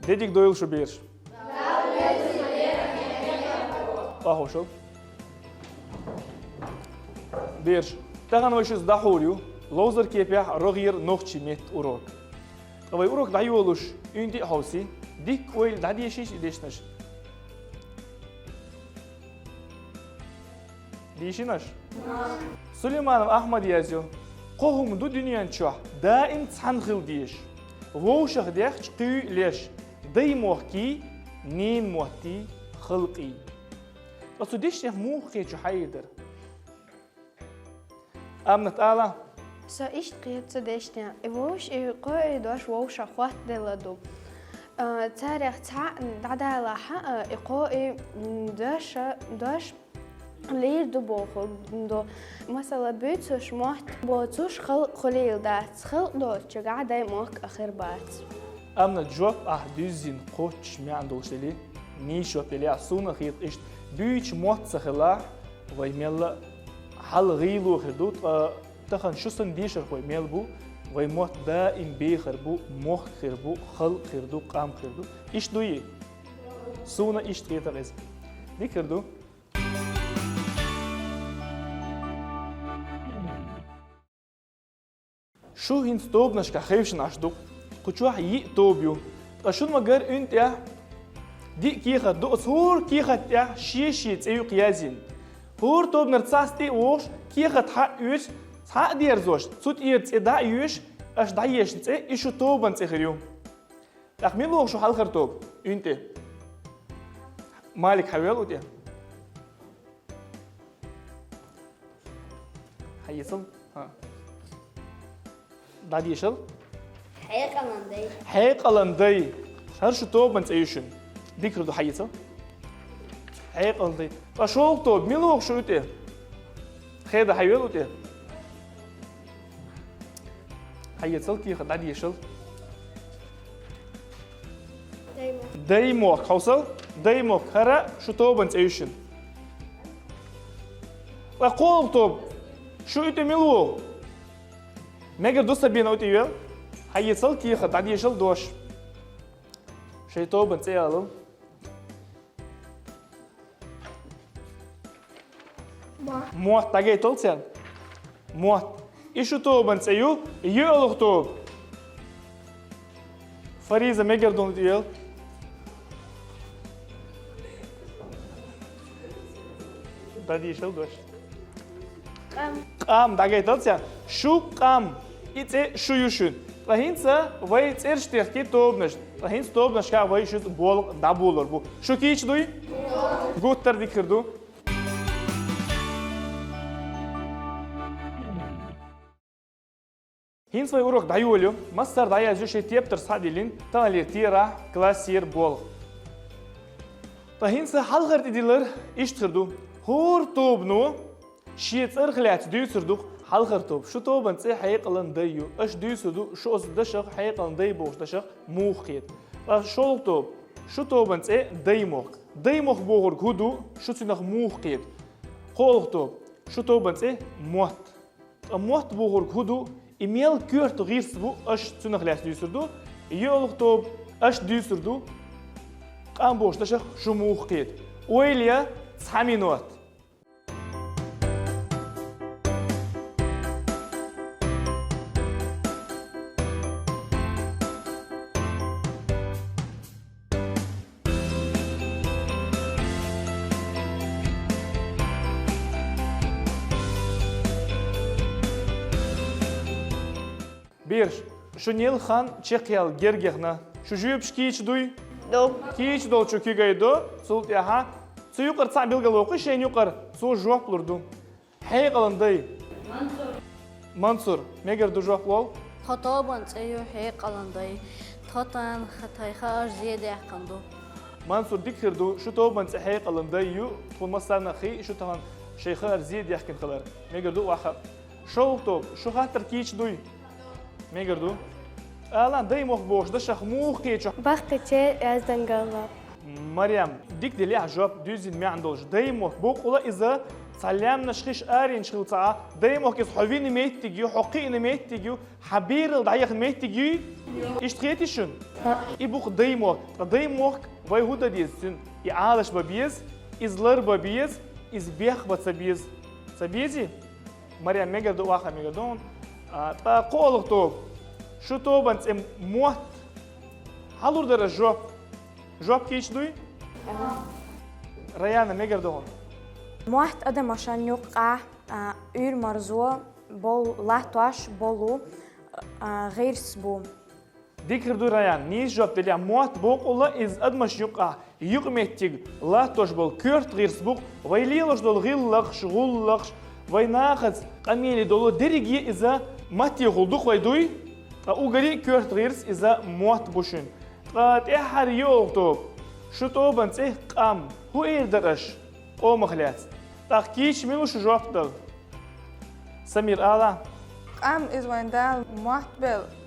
Dedik doyul şu bir. Hoşul. Bir. Tahan hoşuz dahulyu. Lozer kepya rogir nohçi met urok. Avay urok dahi oluş. Ündi havsi. Dik oil dadi yeşiş ideşnaş. Dişinaş. Süleymanov Ahmad yazıyor. Qohum du dünyan çuh. Daim tsanğıl diyeş. Voşaq diyaq çıqı leş. Day muhki. Nin muhti. Xılqi. Asu dişne muhki çu haydır. Amnat ala. Så ist jetzt das der. Wosch قاعد واش ووش أخوات دلادو. تاريخ تاع دعلا حق إقاء داش لير دو بوخل دو مثلا بيتوش محت بوتوش خليل دات خل دو تجع داي موك آخر بات. أمنا جواب أحدوزين قوتش ما عندوش لي نيشو بلي عصونا خيط إشت بيتش موت سخلا ويملا حل غيلو خدوت تخن شوسن ديشر خوي ميلبو ويموت دائم بيخربو مخ خربو خل خردو قام خردو إيش دوي سونا إيش تغير غيز دي خردو شو هين ستوب نشكا خيفش ناشدو قشوح يي توبيو أشون مجر أنت يا دي كيخة دو صور كيخة يا شي تسيو قيازين هور توب نرتصاستي وش كيخة حق يوش حق دير زوج صوت إيرت إدا يوش أش دايش نتسي إيشو توبان تخريو أخمين لو شو حال توب أنت مالك حويل ودي حيصل ها دادي يشل حيقلندي هر شو توبان تأيشن ديك ردو حيصل حيقلندي فشو توب مين لو شو أنت خير حويل ودي حيصل كي خد دادي يشل دايمو خوصل دايمو خرا شو توبان تأيشن وقول توب شو أنت ملو ماجر دوستا بينا أنت يوم حيصل كي خد دادي يشل دوش شيء توبان تأيالم موت تاجي تولسيان موت إيشو توبان تأيو يولو توب فريزة ماجر دون تيال دادي يشل دوش قام تاجي تولسيان شو قام إتى شو يشون لهينسا وين تيرشتير كي توبنش لهينس توبنش كا وين شو بول دابولر بو شو كيش دوي غوتر دي كردو هين свой урок даюлю, мастер дая зюши тептер садилин, талир тира классир бол. Та хинса халгар идилер иштхирду, хур тобну, шиет архлят дюсерду, халгар тоб. Шу тобан це хайқалан даю, аш дюсерду, шу оз дашах хайқалан дай бош дашах мухет. Та шол тоб, шу тобан це даймох. Даймох богор гуду, шу цинах мухет. Холх тоб, шу тобан це мот. Мот богор гуду, إيميل كورت غيرس بو أش تنخ لاس ديسردو يولغ توب أش ديسردو قام بوش تشخ شموخ قيد ويليا تسحمينوات Bir, şu Nil Han Çekyal gergehna, şu jüyüp kiç duy, kiç dol şu kigaydo, sult yaha, su yuqar tsa bilgal oqi, şeyin yuqar, su joq lurdu. Hey qalanday. Mansur, megar du joq lol? خطابا تأيو هي قلندي تطان خطاي خارج زيادة قندو Mansur dikirdu, şu toban tsa hey qalanday yu, tulmasana xi, şu tahan şeyxar ziyad yaxkin qalar. Megar du waxa. Şol tob, şu xatir kiç duy. ميقردو الان دايموخ بوش دشخ موخي تشو بختي أزدن قلب. مريم ديك دي ليها جواب دوزين ما عندوش دايموخ بوق ولا اذا سلام نشخيش آرين شغلتا دايما كيس حوين ميتيجيو حقين ميتيجيو حبير ضعيق ميتيجيو إيش تخيتي شن إبوك دايما وي هودا ديزن إعالش ببيز إزلر ببيز إزبيخ بتسبيز سبيزي مريم ميجر دو واخا ميجر دون تا قولك توب شو توب أنت موت هالور در جواب كيش دوي ريانا ميجر دون موحد أدم عشان يوقع مرزوع بول لاتواش بولو غير سبوم ديكر دو ريان نيس جواب تليا موت بوق الله إز أدمش يوقع يقمتيج لاتواش بول كيرت غير سبوق ويليلش دول غيلخش غلخش ويناخذ قميلي دولو درجي إذا ماتي غلدوخ ويدوي أوغري كيرت غيرس إذا موت بوشن قد إحر يوغتوب شو توبنت إيه قام هو إيه درش أو مخليات تحكيش ملوش جواب دل سمير آلا قام إز وين دال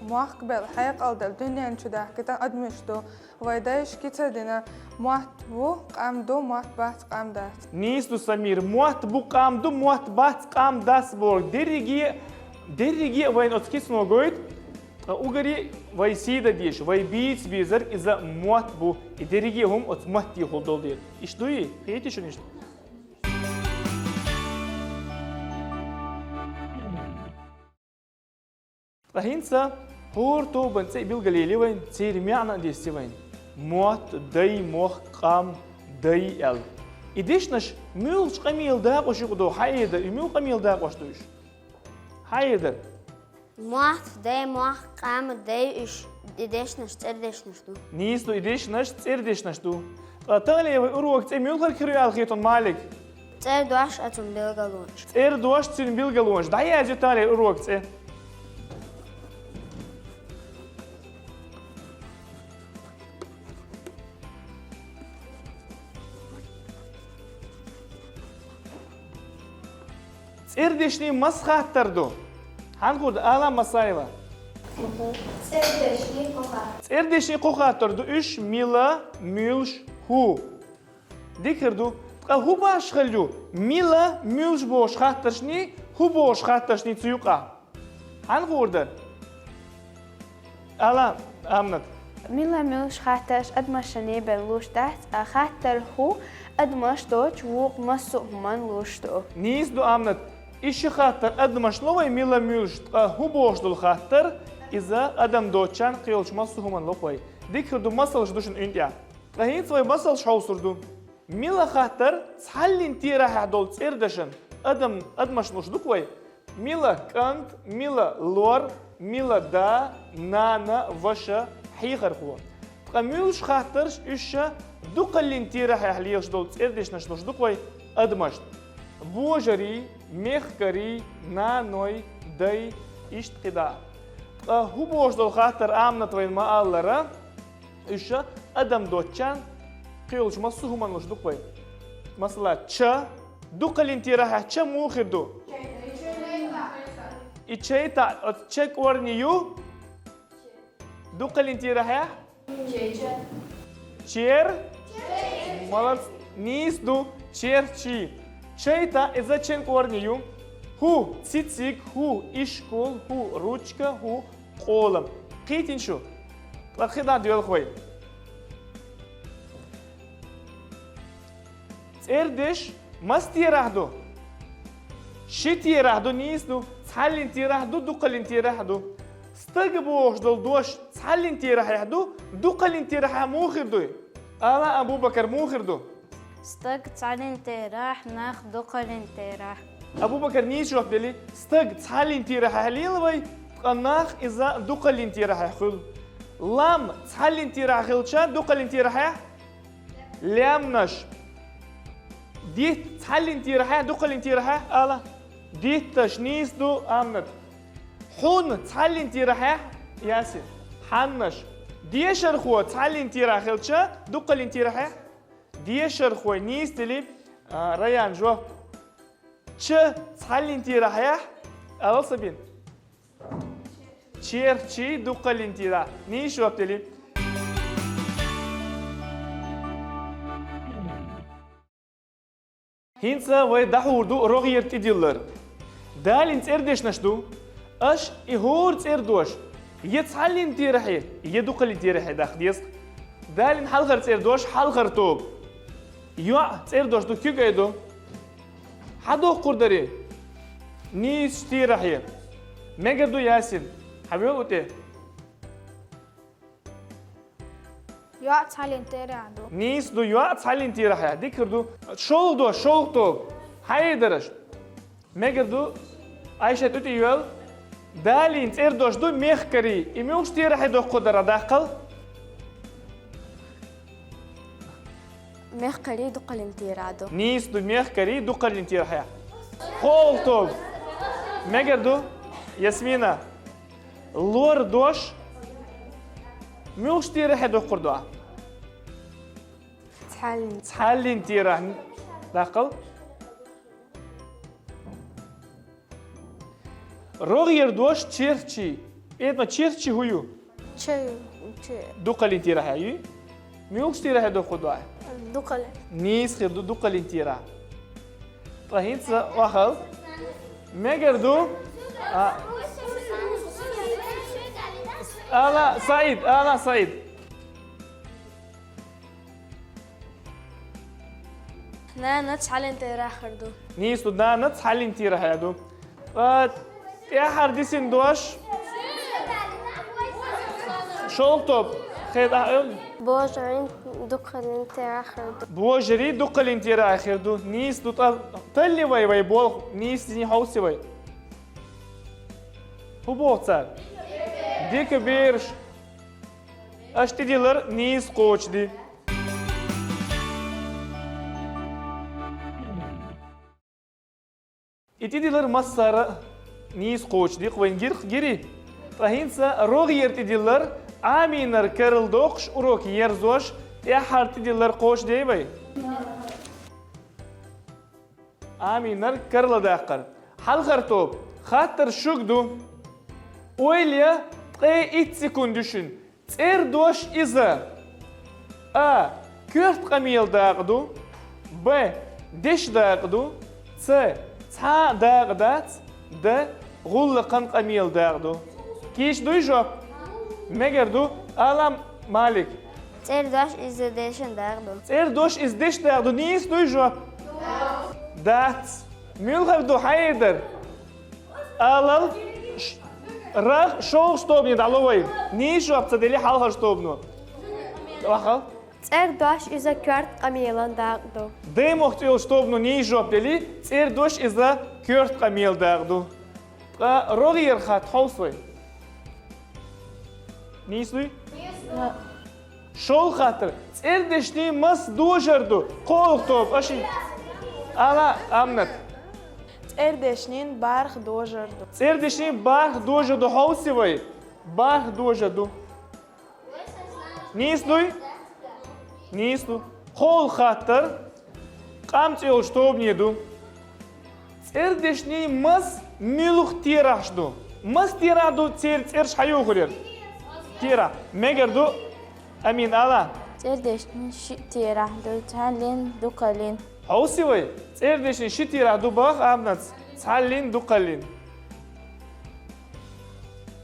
مقبل حيق أو دل دنيا نشده كتا أدمشتو ويدايش كتا دينا موت بو قام دو موت بات قام دات نيس دو سمير موت بو قام دو موت بات قام داس بور درجي وين أتكيس نوغويد أوغري وي سيدا ديش وي بيتس بيزر إذا موت بو درجي هم أتمتي خلدول دير إيش دوي خيتي شو نيش رهينسا هور تو بنتي بالقليلي وين تير معنى ديستي وين موت داي موخ قام داي ال إديشنش ميلش قميل داق وش يقدو حيدا يميل قميل داق وش دوش حيدا موت داي موخ قام داي إش إديشنش ترديشنش دو نيس دو إديشنش ترديشنش دو تالي وروك تي ميل غير كريال خيتون مالك تردوش أتم بلغلونش تردوش تين بالقلونش داي أجي تالي وروك تي تردشني مسخة تردو هنقول آلا مسايبة تردشني قوخة تردو إيش ميلا ميلش هو ديكردو هو باش خلجو ميلا ميلش بوش خاطرشني هو بوش خاطرشني تسيوقع هنقول ده آلا أمنت ميلا ميلش خاطرش أدمشني بلوش تحت خاطر هو أدمش دوش ووق مسو من لوش دو نيس دو أمنت إيش خاطر أدمش لوي ميلا ميلش هو بوش دول خاطر إذا أدم دوتشان قيلش مسو من لوي ديكردو مسلش دوشن إنديا رهين سوي مسلش حوصردو ميلا خاطر تحلين تيرا هدول تيردشن أدمش لوش دوكوي ميلا كانت ميلا لور ميلا دا نانا وشا حيخر هو ميلش خاطرش إيش دوقلين تيرا هليش دول تيردشنش لوش دوكوي أدمش بوجري ميخكري نانوي داي إشت قدا هو بوش دول خاطر آمنت وين ما ألرا إيش أدم دوتشان قيلش مسوه من لوش دوكوي مثلا تشا دوقلين تيرا تشا موخر دو إتشيتا تشيك ورنيو دوقلين تيرا تشير مالس نيس دو تشير تشي شيتا إذا تشين كورنيو هو цицик هو إشكول هو ручка هو قولم قيتين شو لخدا ديال خوي تردش مستي راحدو شتي راحدو نيسدو تحلين تي راحدو دوقلين تي راحدو استقبوش دول دوش تحلين تي راحدو دوقلين تي راح موخر دوي أنا أبو بكر موخر دو ستك تعلين تراح ناخدو قلين تراح أبو بكر نيش روح دلي ستق تحلين تي راح هليل وي قناخ إذا دوقلين تي راح يخل لام تحلين تي راح خلشا دوقلين تي راح لام نش ديت تحلين تي راح دوقلين تي راح ألا ديت تشنيس دو أمنت حون تحلين تي راح ياسر حنش ديشر خو تحلين تي راح خلشا دوقلين تي راح ديشر خوي نيس تلي ريان جواب چه تحلين تي راح يا ألا سبين چير چي دوقلين تي راح نيش جواب تلي Hinsa ve dahurdu roğiyert idiller. Dalin erdeşnaşdu. Aş ihur erdoş. Yetsalin tirahi. Yedukali tirahi dakhdiyas. Dalin halgar erdoş halgar tob. Yu'a erdoş du kükaydu. Hado kurdari. Nis tirahi. Megerdu Yasin. Habiyo ute. يا تعلم ترعدو Nis du yu'a tsalin tirahi. Dikirdu. Şoldu şoldu. Haydırış. Megerdu Ayşet ute yol. Dalin erdoş du mehkari. İmiyuş tirahi du kudara dakal. مخكري دقل انتيرادو Nis du mehkari du kalin tirahi. Koltov. Megerdu Yasmina. Lor doş. Miyuş tirahi du kurdu. تعلم تحلين تيران داخل روغير دوش تشيرشي ايدنا تشيرشي هيو شي دوقلين تيرا هاي ميوكس تيرا هدو خدوا دقل نيس خير دوقلين تيرا طهين واخل ميجردو انا سعيد نا نتعلم تراخردو نيس دا نتحلين تيرا هادو يا حرديسين دوش شول توب خير بوجرين دقل تراخردو بوجري دوقلين تيرا اخر دو نيس دو طلي وي بول نيس ني هوسي وي هو بوتسار ديك بيرش اشتي ديلر نيس كوتش دي اتديلر مسار نيس كوتش دي وين جيري فهينسا روغير تديلر امينر كارل دوخش اوروك يرزوش يا حارت ديلر كوتش دي باي امينر كارل داقر حل خرطوب خاطر شوكدو ويليا اي 2 سكوند düşün دوش إذا كيرت قميل داقدو ب دش داقدو س تا داقدات د غلقن قميل داقدو كيش دوي جواب مگردو ألم مالك ترداش إزديشن داردو دوش إز دش داقدو نيس دوي جواب دات ميل دو حيدر ألل راه شو شطوبني دعلوي نيش جواب تدلي حالها شطوبنو واخل ترداش إذا كرت قميلا داقدو دي مختيل شطوبنو نيش جواب دلي دوش إذا كيرت قميل داقدو روغير خات حوصوي نيسوي شول خاطر دشتي مس دوجردو قول توب أشي أنا أمنت اردشنين بارخ دوجردو دشتي بارخ دوجردو حوصي وي بارخ دوجردو نيسلو قول خاطر قامت يول شطوب نيدو دشتي مس ميلوخ تيراشدو مس تيرادو تيرش حيو خلير تيرا مگردو أمين ألا تردشني تيرادو تعلم دقلين حوصي وي دشتي شي تيرادو باخ أمنت تعلين دقلين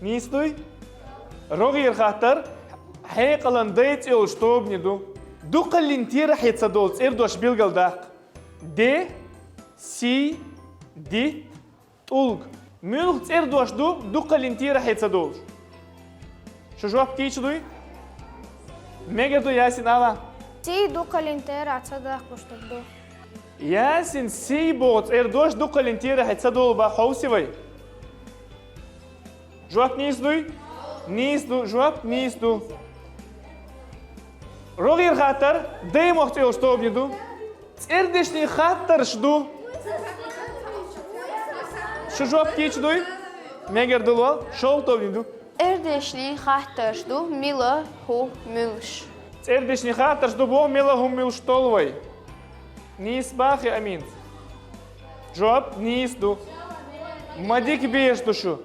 نيسلوي روغير خاطر حيقلن ديت يول شطوب نيدو دقلين تيرا حيتصدول دوش بيلغل داق دي سي دي طولق ميلوخ دوش دقلين تيرا حيتصدول شو جواب كيش دوي؟ مگردو ياسين ألا تي دقل ترع تصدق قشتبدو ياسين سي بوت دوش دقلين تيرا حيتصدول با حوصي وي جواب نيس دو جواب نيس دو روغير خاطر دي مختيو شطوب ندو دشتي خاطر شدو شو جواب كيش دوي؟ مگردو لول شو طوب ندو اردشني خاطرشدو ميلا هو ملش دشتي خاطر شدو بو ميلا هم ملش طولوي نيس باخي أمين جواب نيس دو مديك بيش دو شو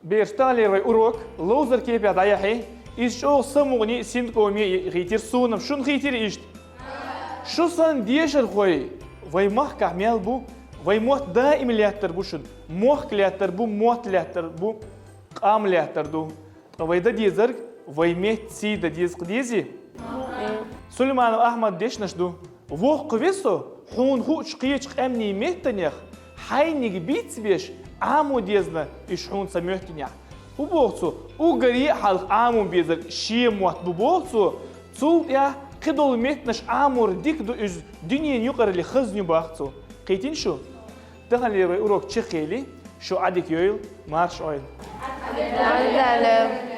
بيشتغلي روي أوروك لوزر كيف يدعيحي İş o samuğuni sin komi hitir sunum. Şun hitir iş. Şu san diyeşer koy. Vay mahkemel bu. Vay muht daim liyattır bu şun. Muht liyattır bu, muht liyattır bu. Qam liyattır du. Vay da diyezar. Vay met si da diyez qdizi. Süleyman Ahmed deşnaş du. Vuh qviso. Hun hu çıqıya çıq emni mettanyak. Haynig bitbeş. Amu diyezna iş hun samöhtinyak. Bu boğsu. U gari halq amu bezar. Şiye muht bu boğsu. Tsul ya qidol metnaş amur dik du üz. Dünyen yuqarı li xızni bağıtsu. Qeytin şu. Dağalir urok çıqeli. Şu adik yoyul marş oyun. Adalım.